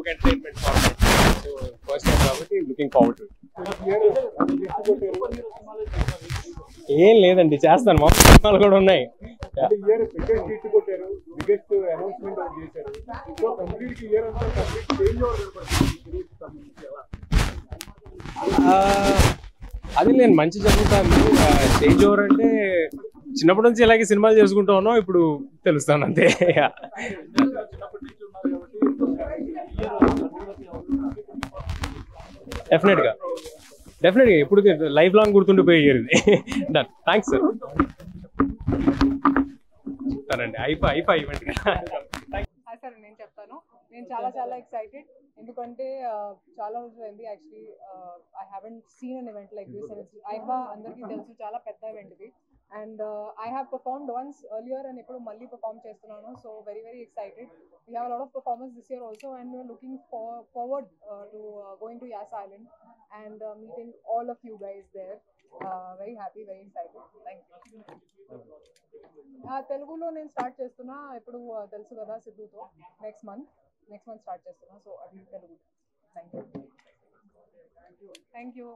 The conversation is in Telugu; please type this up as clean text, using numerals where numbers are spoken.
Joke entertainment format. So first time కాబట్టి లుకింగ్ ఫార్వర్డ్ టు. ఏం లేదండి, చేస్తాను. మా సినిమాలు కూడా ఉన్నాయి. అది నేను మంచి జరుగుతాను. స్టేజ్ ఓవర్ అంటే చిన్నప్పటి నుంచి ఇలాగే సినిమాలు చేసుకుంటూ ఉన్నాం, ఇప్పుడు తెలుస్తాను అంతే. డెఫినెట్గా ఇప్పుడు లైఫ్ లాంగ్ గుర్తుండిపోయేది. Done, thanks sir. చెప్తానండి, అయిపోయి ఈవెంట్. సార్ నేను చెప్తాను. నేను చాలా ఎక్సైటెడ్, ఎందుకంటే చాలా రోజులైంది actually. I haven't seen an event like this. IIFA అందరికీ తెలుసు, చాలా పెద్ద ఈవెంట్ ఇది. And I have performed once earlier and ఇప్పుడు మళ్ళీ పర్ఫార్మ్ చేస్తున్నాను. So very excited. We have lot of performance this year also, and we're looking forward to going to Yas island and meeting all of you guys there. Very happy, very excited. Thank you. తెలుగులో నేను స్టార్ట్ చేస్తున్నా ఇప్పుడు, తెలుసు కదా, సిద్ధుతో నెక్స్ట్ మంత్ స్టార్ట్ చేస్తున్నా. సో అది తెలుగు. Thank you.